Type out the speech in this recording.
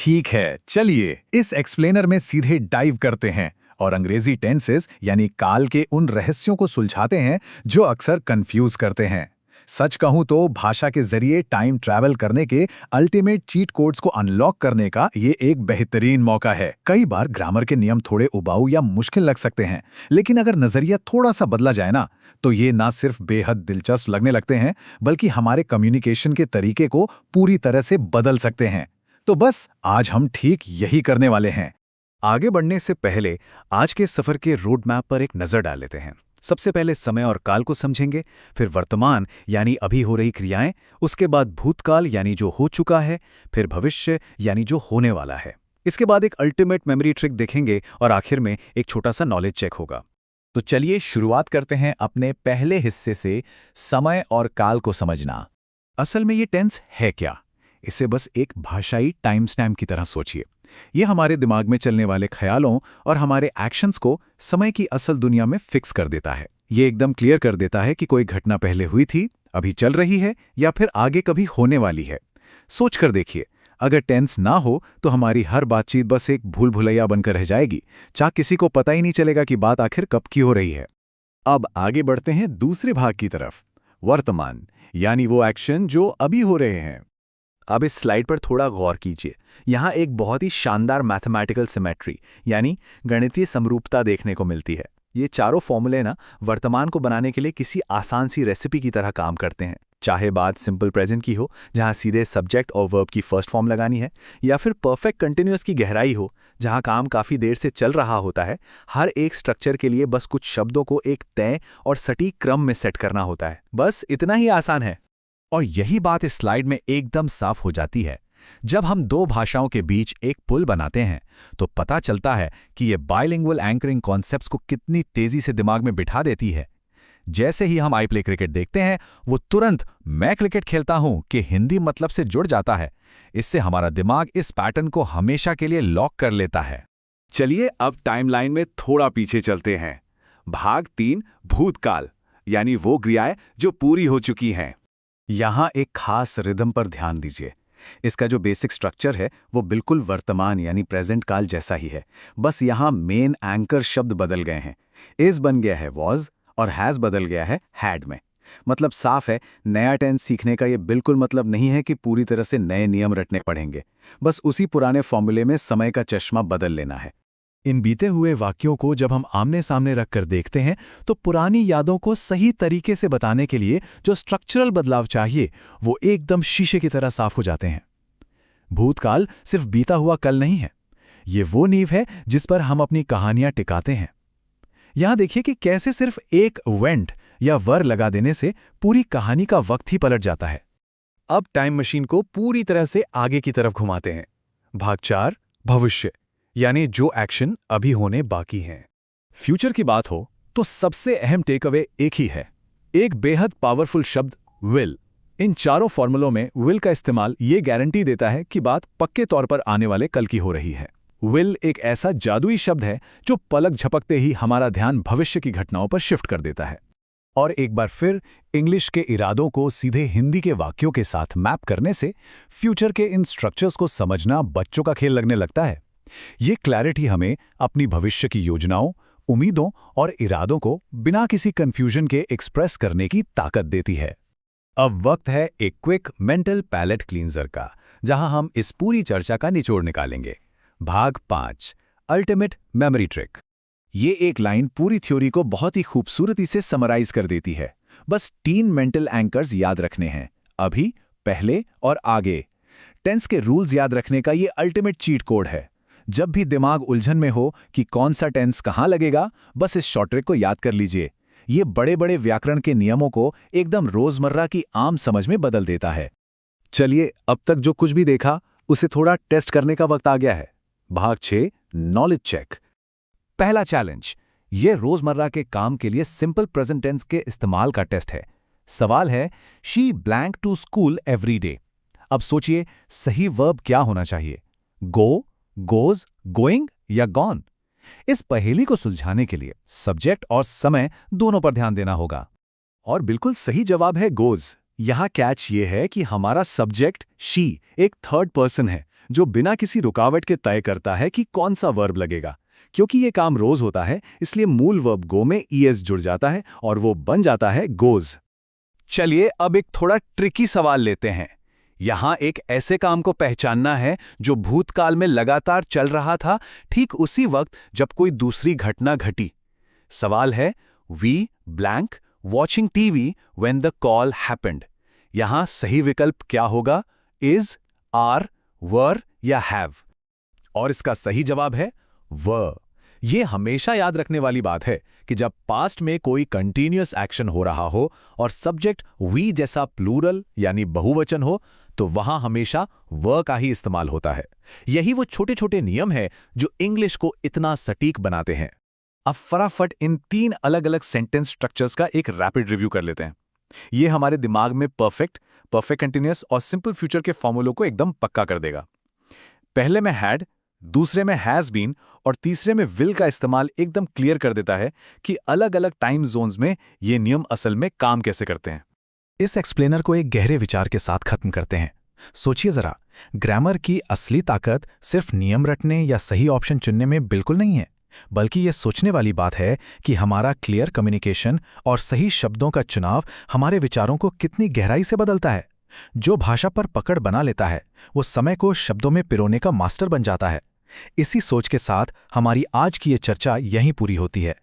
ठीक है, चलिए इस एक्सप्लेनर में सीधे डाइव करते हैं और अंग्रेजी टेंसेस यानी काल के उन रहस्यों को सुलझाते हैं जो अक्सर कंफ्यूज करते हैं। सच कहूं तो भाषा के जरिए टाइम ट्रैवल करने के अल्टीमेट चीट कोड्स को अनलॉक करने का ये एक बेहतरीन मौका है। कई बार ग्रामर के नियम थोड़े उबाऊ या मुश्किल लग सकते हैं, लेकिन अगर नजरिया थोड़ा सा बदला जाए ना, तो ये ना सिर्फ बेहद दिलचस्प लगने लगते हैं, बल्कि हमारे कम्युनिकेशन के तरीके को पूरी तरह से बदल सकते हैं। तो बस आज हम ठीक यही करने वाले हैं। आगे बढ़ने से पहले आज के सफर के रोड मैप पर एक नजर डाल लेते हैं। सबसे पहले समय और काल को समझेंगे, फिर वर्तमान यानी अभी हो रही क्रियाएं, उसके बाद भूतकाल यानी जो हो चुका है, फिर भविष्य यानी जो होने वाला है। इसके बाद एक अल्टीमेट मेमोरी ट्रिक देखेंगे और आखिर में एक छोटा सा नॉलेज चेक होगा। तो चलिए शुरुआत करते हैं अपने पहले हिस्से से, समय और काल को समझना। असल में ये टेंस है क्या? इसे बस एक भाषाई टाइम स्टैम्प की तरह सोचिए। ये हमारे दिमाग में चलने वाले ख्यालों और हमारे एक्शंस को समय की असल दुनिया में फिक्स कर देता है। ये एकदम क्लियर कर देता है कि कोई घटना पहले हुई थी, अभी चल रही है या फिर आगे कभी होने वाली है। सोच कर देखिए, अगर टेंस ना हो तो हमारी हर बातचीत बस एक भूल भुलैया बनकर रह जाएगी। किसी को पता ही नहीं चलेगा कि बात आखिर कब की हो रही है। अब आगे बढ़ते हैं दूसरे भाग की तरफ, वर्तमान यानी वो एक्शन जो अभी हो रहे हैं। अब इस स्लाइड पर थोड़ा गौर कीजिए। यहाँ एक बहुत ही शानदार मैथमेटिकल सिमेट्री यानी गणितीय समरूपता देखने को मिलती है। ये चारों फॉर्मूले ना वर्तमान को बनाने के लिए किसी आसान सी रेसिपी की तरह काम करते हैं। चाहे बात सिंपल प्रेजेंट की हो, जहाँ सीधे सब्जेक्ट और वर्ब की फर्स्ट फॉर्म लगानी है, या फिर परफेक्ट कंटिन्यूअस की गहराई हो, जहाँ काम काफ़ी देर से चल रहा होता है। हर एक स्ट्रक्चर के लिए बस कुछ शब्दों को एक तय और सटीक क्रम में सेट करना होता है। बस इतना ही आसान है। और यही बात इस स्लाइड में एकदम साफ हो जाती है। जब हम दो भाषाओं के बीच एक पुल बनाते हैं, तो पता चलता है कि ये बाइलिंगुअल एंकरिंग कॉन्सेप्ट्स को कितनी तेजी से दिमाग में बिठा देती है। जैसे ही हम आई प्ले क्रिकेट देखते हैं, वो तुरंत मैं क्रिकेट खेलता हूं कि हिंदी मतलब से जुड़ जाता है। इससे हमारा दिमाग इस पैटर्न को हमेशा के लिए लॉक कर लेता है। चलिए अब टाइमलाइन में थोड़ा पीछे चलते हैं। भाग 3, भूतकाल यानी वो क्रियाएं जो पूरी हो चुकी हैं। यहाँ एक खास रिदम पर ध्यान दीजिए। इसका जो बेसिक स्ट्रक्चर है वो बिल्कुल वर्तमान यानी प्रेजेंट काल जैसा ही है, बस यहाँ मेन एंकर शब्द बदल गए हैं। इज बन गया है वॉज और हैज़ बदल गया है हैड में। मतलब साफ है, नया टेंस सीखने का ये बिल्कुल मतलब नहीं है कि पूरी तरह से नए नियम रटने पड़ेंगे। बस उसी पुराने फॉर्मूले में समय का चश्मा बदल लेना है। इन बीते हुए वाक्यों को जब हम आमने सामने रखकर देखते हैं, तो पुरानी यादों को सही तरीके से बताने के लिए जो स्ट्रक्चरल बदलाव चाहिए, वो एकदम शीशे की तरह साफ हो जाते हैं। भूतकाल सिर्फ बीता हुआ कल नहीं है, ये वो नींव है जिस पर हम अपनी कहानियां टिकाते हैं। यहां देखिए कि कैसे सिर्फ एक वेंट या वर लगा देने से पूरी कहानी का वक्त ही पलट जाता है। अब टाइम मशीन को पूरी तरह से आगे की तरफ घुमाते हैं। भाग 4, भविष्य यानी जो एक्शन अभी होने बाकी हैं। फ्यूचर की बात हो तो सबसे अहम टेक अवे एक ही है, एक बेहद पावरफुल शब्द विल। इन चारों फॉर्मूलों में विल का इस्तेमाल ये गारंटी देता है कि बात पक्के तौर पर आने वाले कल की हो रही है। विल एक ऐसा जादुई शब्द है जो पलक झपकते ही हमारा ध्यान भविष्य की घटनाओं पर शिफ्ट कर देता है। और एक बार फिर इंग्लिश के इरादों को सीधे हिंदी के वाक्यों के साथ मैप करने से फ्यूचर के इन स्ट्रक्चर्स को समझना बच्चों का खेल लगने लगता है। ये क्लैरिटी हमें अपनी भविष्य की योजनाओं, उम्मीदों और इरादों को बिना किसी कंफ्यूजन के एक्सप्रेस करने की ताकत देती है। अब वक्त है एक क्विक मेंटल पैलेट क्लींजर का, जहां हम इस पूरी चर्चा का निचोड़ निकालेंगे। भाग 5, अल्टीमेट मेमोरी ट्रिक। ये एक लाइन पूरी थ्योरी को बहुत ही खूबसूरती से समराइज कर देती है। बस 3 मेंटल एंकर्स याद रखने हैं, अभी, पहले और आगे। टेंस के रूल्स याद रखने का ये अल्टीमेट चीट कोड है। जब भी दिमाग उलझन में हो कि कौन सा टेंस कहां लगेगा, बस इस शॉर्ट ट्रिक को याद कर लीजिए। ये बड़े बड़े व्याकरण के नियमों को एकदम रोजमर्रा की आम समझ में बदल देता है। चलिए अब तक जो कुछ भी देखा उसे थोड़ा टेस्ट करने का वक्त आ गया है। भाग 6, नॉलेज चेक। पहला चैलेंज, ये रोजमर्रा के काम के लिए सिंपल प्रेजेंट टेंस के इस्तेमाल का टेस्ट है। सवाल है, she blank to school every day. अब सोचिए सही वर्ब क्या होना चाहिए, गो, गोज, गोइंग या गॉन। इस पहेली को सुलझाने के लिए सब्जेक्ट और समय दोनों पर ध्यान देना होगा। और बिल्कुल सही जवाब है गोज। यहाँ कैच ये है कि हमारा सब्जेक्ट शी एक थर्ड पर्सन है, जो बिना किसी रुकावट के तय करता है कि कौन सा वर्ब लगेगा। क्योंकि ये काम रोज होता है, इसलिए मूल वर्ब गो में ईएस जुड़ जाता है और वो बन जाता है गोज। चलिए अब एक थोड़ा ट्रिकी सवाल लेते हैं। यहां एक ऐसे काम को पहचानना है जो भूतकाल में लगातार चल रहा था, ठीक उसी वक्त जब कोई दूसरी घटना घटी। सवाल है we blank watching TV when the call happened. यहां सही विकल्प क्या होगा, इज, आर, वर या हैव? और इसका सही जवाब है व। ये हमेशा याद रखने वाली बात है कि जब पास्ट में कोई कंटीन्यूअस एक्शन हो रहा हो और सब्जेक्ट वी जैसा प्लूरल यानी बहुवचन हो, तो वहां हमेशा व का ही इस्तेमाल होता है। यही वो छोटे छोटे नियम हैं जो इंग्लिश को इतना सटीक बनाते हैं। अब फटाफट इन 3 अलग अलग सेंटेंस स्ट्रक्चर्स का एक रैपिड रिव्यू कर लेते हैं। ये हमारे दिमाग में परफेक्ट, परफेक्ट कंटीन्यूअस और सिंपल फ्यूचर के फॉर्मूलों को एकदम पक्का कर देगा। पहले में हैड, दूसरे में हैज बीन और तीसरे में विल का इस्तेमाल एकदम क्लियर कर देता है कि अलग अलग टाइम जोन्स में ये नियम असल में काम कैसे करते हैं। इस एक्सप्लेनर को एक गहरे विचार के साथ खत्म करते हैं। सोचिए जरा, ग्रामर की असली ताकत सिर्फ नियम रटने या सही ऑप्शन चुनने में बिल्कुल नहीं है, बल्कि ये सोचने वाली बात है कि हमारा क्लियर कम्युनिकेशन और सही शब्दों का चुनाव हमारे विचारों को कितनी गहराई से बदलता है। जो भाषा पर पकड़ बना लेता है, वो समय को शब्दों में पिरोने का मास्टर बन जाता है। इसी सोच के साथ हमारी आज की ये चर्चा यहीं पूरी होती है।